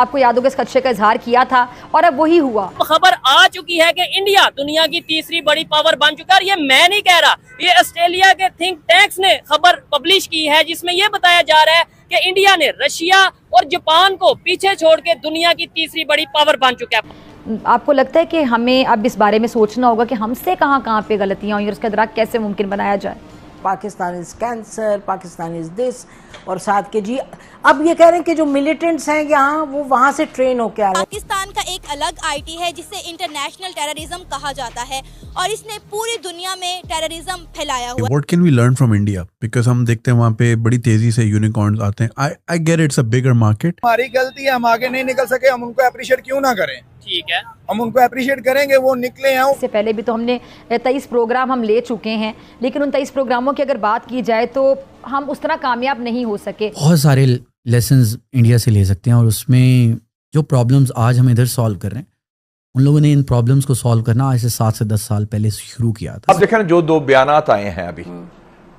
आपको याद होगा इस खदशे का इजहार किया था और अब वही हुआ। खबर आ चुकी है कि इंडिया दुनिया की तीसरी बड़ी पावर बन चुका है। ये मैं नहीं कह रहा, ये ऑस्ट्रेलिया के थिंक टैंक्स ने खबर पब्लिश की है, जिसमें ये बताया जा रहा है कि इंडिया ने रशिया और जापान को पीछे छोड़ के दुनिया की तीसरी बड़ी पावर बन चुका है। आपको लगता है कि हमें अब इस बारे में सोचना होगा कि हमसे कहाँ पे गलतियां हुई और उसका इदराक कैसे मुमकिन बनाया जाए? Pakistan is cancer, Pakistan is this, और साथ के जी अब ये कह रहे हैं कि जो मिलिटेंट्स हैं यहाँ वो वहाँ से ट्रेन होके आ रहे हैं। पाकिस्तान का एक अलग आईटी है जिसे इंटरनेशनल टेररिज्म कहा जाता है और इसने पूरी दुनिया में टेररिज्म फैलाया हुआ है। What can we learn from India? Because हम देखते हैं वहाँ पे बड़ी तेजी से यूनिकॉर्न्स आते हैं। I get it's a bigger market. हमारी गलती है, हम आगे नहीं निकल सके, हम उनको अप्रिशिएट क्यों ना करें? ठीक है, हम उनको अप्रिशिएट करेंगे, वो निकले हैं। इससे पहले भी तो हमने 23 प्रोग्राम हम ले चुके हैं, लेकिन उन 23 प्रोग्रामों की अगर बात की जाए तो हम उस तरह कामयाब नहीं हो सके। बहुत सारे लेसन्स इंडिया से ले सकते हैं और उसमें जो प्रॉब्लम्स आज हम इधर सॉल्व कर रहे हैं, उन लोगों ने इन प्रॉब्लम्स को सॉल्व करना आज से 7 से 10 साल पहले शुरू किया था। अब देखें ना, जो 2 बयानात आए हैं अभी,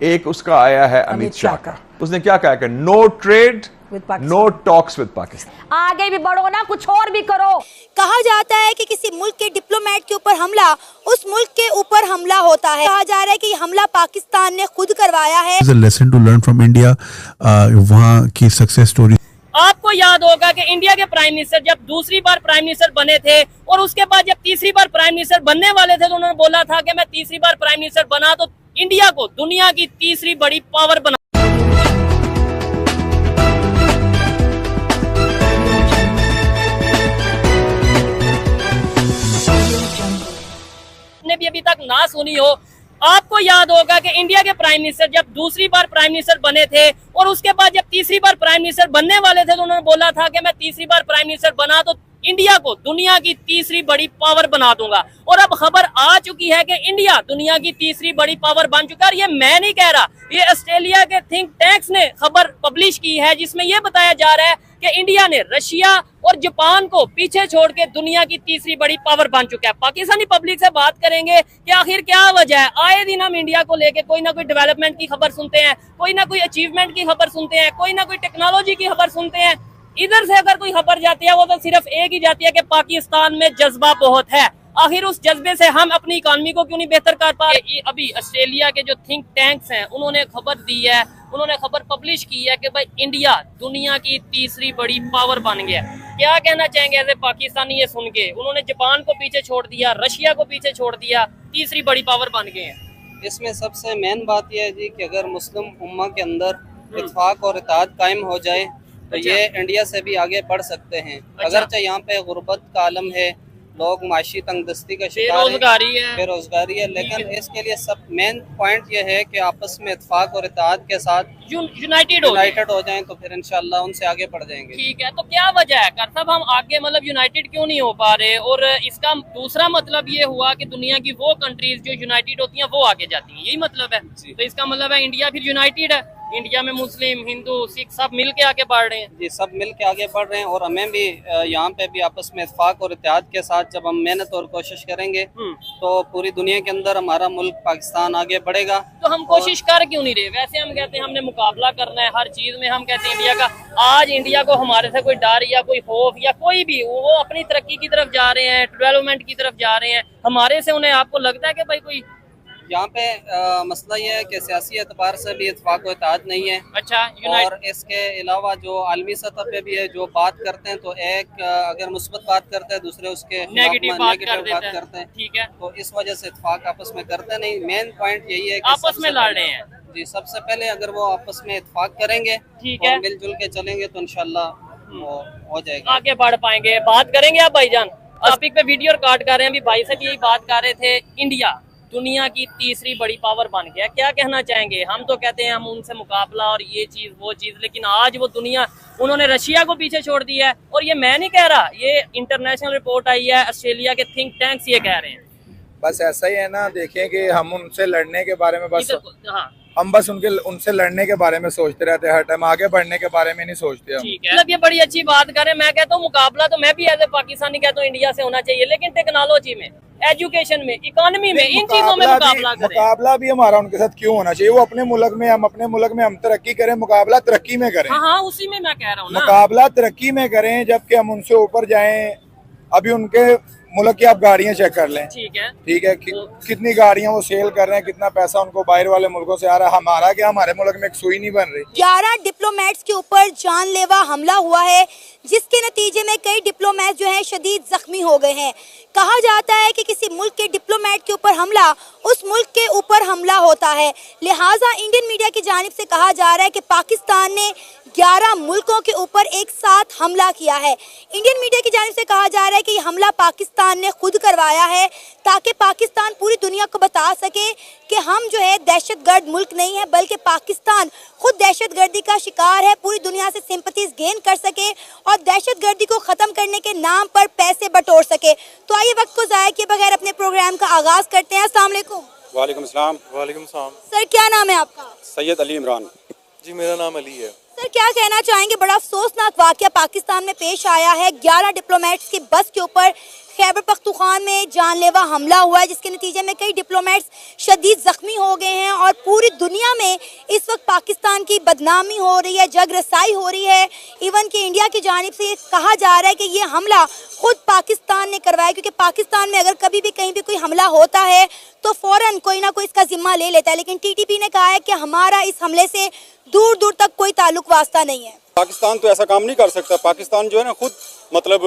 एक उसका आया है अमित शाह का, उसने क्या कहा कि no trade no talks with Pakistan. आगे भी बढ़ो ना, कुछ और भी करो। कहा जाता है कि किसी मुल्क के डिप्लोमेट के ऊपर हमला उस मुल्क के ऊपर हमला होता है। कहा जा रहा है कि ये हमला पाकिस्तान ने खुद करवाया है। It's a lesson to learn from India. वहाँ की सक्सेस स्टोरी। आपको याद होगा कि इंडिया के प्राइम मिनिस्टर जब दूसरी बार प्राइम मिनिस्टर बने थे और उसके बाद जब तीसरी बार प्राइम मिनिस्टर बनने वाले थे तो उन्होंने बोला था कि मैं तीसरी बार प्राइम मिनिस्टर बना तो इंडिया को दुनिया की तीसरी बड़ी पावर बना। ने भी अभी तक ना सुनी हो। आपको याद होगा कि इंडिया के प्राइम मिनिस्टर जब दूसरी बार प्राइम मिनिस्टर बने थे और उसके बाद जब तीसरी बार प्राइम मिनिस्टर बनने वाले थे तो उन्होंने बोला था कि मैं तीसरी बार प्राइम मिनिस्टर बना तो इंडिया को दुनिया की तीसरी बड़ी पावर बना दूंगा। और अब खबर आ चुकी है कि इंडिया दुनिया की तीसरी बड़ी पावर बन चुका है। ये मैं नहीं कह रहा, ये ऑस्ट्रेलिया के थिंक टैंक्स ने खबर पब्लिश की है, जिसमें यह बताया जा रहा है कि इंडिया ने रशिया और जापान को पीछे छोड़ के दुनिया की तीसरी बड़ी पावर बन चुका है। पाकिस्तानी पब्लिक से बात करेंगे कि आखिर क्या वजह है। आए दिन हम इंडिया को लेके कोई ना कोई डेवलपमेंट की खबर सुनते हैं, कोई ना कोई अचीवमेंट की खबर सुनते हैं, कोई ना कोई टेक्नोलॉजी की खबर सुनते हैं। इधर से अगर कोई खबर जाती है वो तो सिर्फ एक ही जाती है कि पाकिस्तान में जज्बा बहुत है। आखिर उस जज्बे से हम अपनी इकोनॉमी को क्यों नहीं बेहतर कर पा रहे? अभी ऑस्ट्रेलिया के जो थिंक टैंक्स हैं उन्होंने खबर दी है, उन्होंने खबर पब्लिश की है कि भाई इंडिया दुनिया की तीसरी बड़ी पावर बन गया। क्या कहना चाहेंगे एज ए पाकिस्तानी ये सुन के? उन्होंने जापान को पीछे छोड़ दिया, रशिया को पीछे छोड़ दिया, तीसरी बड़ी पावर बन गए हैं। इसमें सबसे मेन बात यह है जी कि अगर मुस्लिम उम्मा के अंदर इत्तेफाक और इत्तेहाद कायम हो जाए तो ये इंडिया से भी आगे बढ़ सकते हैं। अगरचे यहाँ पे गुर्बत का आलम है, लोग माशी तंगदस्ती का शिकार है, बेरोजगारी है, लेकिन इसके लिए सब मेन पॉइंट ये है कि आपस में इत्तेफाक और इत्तेहाद के साथ यूनाइटेड हो जाएं तो फिर इंशाल्लाह उनसे आगे बढ़ जाएंगे। ठीक है, तो क्या वजह है करतब हम आगे मतलब यूनाइटेड क्यों नहीं हो पा रहे? और इसका दूसरा मतलब ये हुआ कि दुनिया की वो कंट्रीज जो यूनाइटेड होती हैं वो आगे जाती हैं, यही मतलब है। तो इसका मतलब है इंडिया फिर यूनाइटेड है, इंडिया में मुस्लिम हिंदू सिख सब मिल के आगे बढ़ रहे हैं। जी, सब मिल के आगे बढ़ रहे हैं और हमें भी यहाँ पे भी आपस में इत्तेफाक और इत्तेहाद के साथ जब हम मेहनत और कोशिश करेंगे तो पूरी दुनिया के अंदर हमारा मुल्क पाकिस्तान आगे बढ़ेगा। तो हम कोशिश कर क्यों नहीं रहे? वैसे हम कहते हैं हमने मुकाबला करना है हर चीज में, हम कहते हैं इंडिया का, आज इंडिया को हमारे से कोई डर या कोई खौफ या कोई भी, वो अपनी तरक्की की तरफ जा रहे हैं, डेवलपमेंट की तरफ जा रहे हैं, हमारे से उन्हें आपको लगता है कि भाई कोई यहाँ पे मसला ये है कि सियासी एतबार से भी इत्तेफाक व इत्तेहाद नहीं है। अच्छा, और इसके अलावा जो आलमी सतह पे भी है, जो बात करते हैं तो एक अगर मुस्बत बात करते हैं दूसरे उसके नेगेटिव बात करते हैं। ठीक है, तो इस वजह से इत्तेफाक आपस में करते नहीं। मेन पॉइंट यही है कि आपस में लड़ रहे हैं। जी, सबसे पहले अगर वो आपस में इत्तेफाक करेंगे, ठीक है, मिलजुल के चलेंगे तो इंशाल्लाह हो जाएगा, आगे बढ़ पाएंगे। बात करेंगे आप भाईजान, टॉपिक पे वीडियो रिकॉर्ड कर रहे हैं, अभी भाई से भी यही बात कर रहे थे, इंडिया दुनिया की तीसरी बड़ी पावर बन गया। क्या कहना चाहेंगे? हम तो कहते हैं हम उनसे मुकाबला और ये चीज वो चीज, लेकिन आज वो दुनिया, उन्होंने रशिया को पीछे छोड़ दिया है। और ये मैं नहीं कह रहा, ये इंटरनेशनल रिपोर्ट आई है, ऑस्ट्रेलिया के थिंक टैंक्स ये कह रहे हैं। बस ऐसा ही है ना, देखें कि हम उनसे लड़ने के बारे में बस हम बस उनसे लड़ने के बारे में सोचते रहते हैं हर टाइम, आगे बढ़ने के बारे में नहीं सोचते हम। ठीक है, मतलब ये बड़ी अच्छी बात करें। मैं कहता हूँ मुकाबला तो मैं भी एज ए पाकिस्तानी कहता हूँ इंडिया से होना चाहिए, लेकिन टेक्नोलॉजी में, एजुकेशन में, इकोनॉमी में, इन चीजों में मुकाबला भी हमारा उनके साथ क्यों होना चाहिए? वो अपने मुल्क में, हम अपने मुल्क में हम तरक्की करें, मुकाबला तरक्की में करें। हाँ, उसी में मैं कह रहा हूँ, मुकाबला तरक्की में करें, जबकि हम उनसे ऊपर जाएं। अभी उनके मुल्क की आप गाड़ियां चेक कर लें, ठीक है, कितनी गाड़ियां वो सेल कर रहे हैं, कितना पैसा उनको बाहर वाले मुल्कों से आ रहा है। हमारा क्या, हमारे मुल्क में एक सुई नहीं बन रही। 11 डिप्लोमेट्स के ऊपर जानलेवा हमला हुआ है, जिसके नतीजे में कई डिप्लोमेट जो हैं शदीद जख्मी हो गए हैं। कहा जाता है कि किसी मुल्क के डिप्लोमेट के ऊपर हमला उस मुल्क के ऊपर हमला होता है, लिहाजा इंडियन मीडिया की जानिब से कहा जा रहा है कि पाकिस्तान ने 11 मुल्कों के ऊपर एक साथ हमला किया है। इंडियन मीडिया की जानिब से कहा जा रहा है कि ये हमला पाकिस्तान ने खुद करवाया है, ताकि पाकिस्तान पूरी दुनिया को बता सके कि हम जो है दहशतगर्द मुल्क नहीं है, बल्कि पाकिस्तान खुद दहशतगर्दी का शिकार है, पूरी दुनिया से सिंपैथीज गेन कर सके और दहशतगर्दी को ख़त्म करने के नाम पर पैसे बटोर सके। तो आइए वक्त को ज़ाया किए बगैर अपने प्रोग्राम का आगाज़ करते हैं। अस्सलाम वालेकुम। वालेकुम सलाम। वालेकुम सलाम। सर, क्या नाम है आपका? सैयद अली इमरान। जी, मेरा नाम अली है। सर, क्या कहना चाहेंगे? बड़ा अफसोसनाक वाकया पाकिस्तान में पेश आया है। 11 डिप्लोमेट्स की बस के ऊपर खैबर पख्तूनख्वा में जानलेवा हमला हुआ है, जिसके नतीजे में कई डिप्लोमेट्स शदीद जख्मी हो गए हैं और पूरी दुनिया में इस वक्त पाकिस्तान की बदनामी हो रही है, जग रसाई हो रही है। इवन कि इंडिया की जानिब से कहा जा रहा है कि ये हमला खुद पाकिस्तान ने करवाया, क्योंकि पाकिस्तान में अगर कभी भी कहीं भी कोई हमला होता है तो फौरन कोई ना कोई इसका जिम्मा ले लेता है, लेकिन टीटीपी ने कहा है कि हमारा इस हमले से दूर दूर तक कोई ताल्लुक वास्ता नहीं है। पाकिस्तान तो ऐसा काम नहीं कर सकता। पाकिस्तान जो है ना खुद मतलब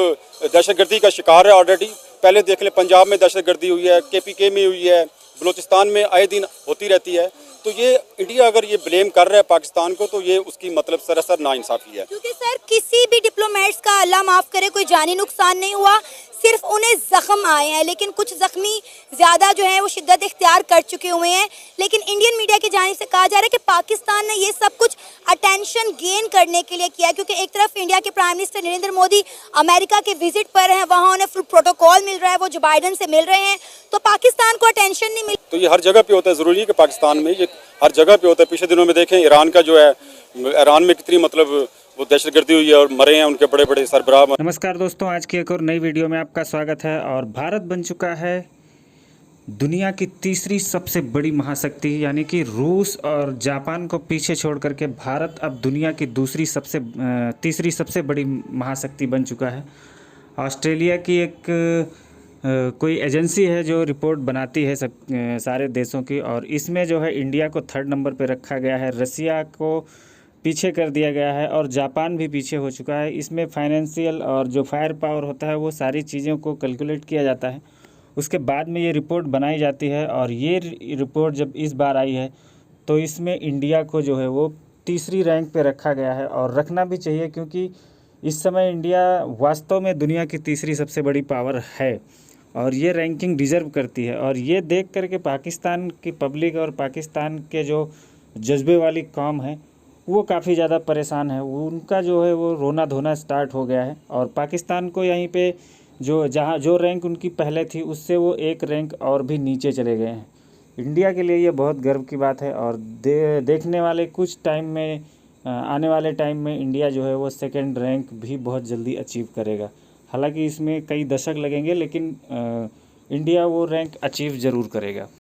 दहशतगर्दी का शिकार है ऑलरेडी। पहले देख ले, पंजाब में दहशतगर्दी हुई है, KPK में हुई है, बलूचिस्तान में आए दिन होती रहती है। तो ये इंडिया अगर ये ब्लेम कर रहा है पाकिस्तान को, तो ये उसकी मतलब सरासर नाइंसाफी है। क्योंकि सर किसी भी डिप्लोमेट्स का अल्लाह माफ़ करे कोई जानी नुकसान नहीं हुआ, सिर्फ उन्हें जख्म आए हैं, लेकिन कुछ जख्मी ज़्यादा जो है वो शिद्दत इख्तियार कर चुके हुए हैं। लेकिन इंडियन मीडिया की जानिब से कहा जा रहा है कि पाकिस्तान ने ये सब कुछ अटेंशन गेन करने के लिए किया, क्योंकि एक तरफ इंडिया के prime minister Narendra Modi America के विजिट पर हैं, वहाँ उन्हें फुल प्रोटोकॉल मिल रहा है, वो जो बाइडन से मिल रहे हैं, तो पाकिस्तान को अटेंशन नहीं मिल। तो ये हर जगह पे होता है, ज़रूरी है कि पाकिस्तान में ये हर जगह पे होता है। पिछले दिनों में देखें ईरान का जो है, ईरान में कितनी मतलब वो दहशतगर्दी हुई है और मरे हैं उनके बड़े बड़े सरबराह। नमस्कार दोस्तों, आज की एक और नई वीडियो में आपका स्वागत है। और भारत बन चुका है दुनिया की तीसरी सबसे बड़ी महाशक्ति, यानी कि रूस और जापान को पीछे छोड़ करके भारत अब दुनिया की तीसरी सबसे बड़ी महाशक्ति बन चुका है। ऑस्ट्रेलिया की एक कोई एजेंसी है जो रिपोर्ट बनाती है सारे देशों की, और इसमें जो है इंडिया को 3rd नंबर पे रखा गया है, रसिया को पीछे कर दिया गया है और जापान भी पीछे हो चुका है। इसमें फाइनेंशियल और जो फायर पावर होता है वो सारी चीज़ों को कैलकुलेट किया जाता है, उसके बाद में ये रिपोर्ट बनाई जाती है। और ये रिपोर्ट जब इस बार आई है तो इसमें इंडिया को जो है वो तीसरी रैंक पे रखा गया है, और रखना भी चाहिए, क्योंकि इस समय इंडिया वास्तव में दुनिया की तीसरी सबसे बड़ी पावर है और ये रैंकिंग डिज़र्व करती है। और ये देख करके पाकिस्तान की पब्लिक और पाकिस्तान के जो जज्बे वाली कौम है वो काफ़ी ज़्यादा परेशान है, उनका जो है वो रोना धोना स्टार्ट हो गया है। और पाकिस्तान को यहीं पे जो रैंक उनकी पहले थी उससे वो एक रैंक और भी नीचे चले गए हैं। इंडिया के लिए ये बहुत गर्व की बात है, और देखने वाले कुछ टाइम में, आने वाले टाइम में इंडिया जो है वो 2nd रैंक भी बहुत जल्दी अचीव करेगा। हालांकि इसमें कई दशक लगेंगे, लेकिन इंडिया वो रैंक अचीव ज़रूर करेगा।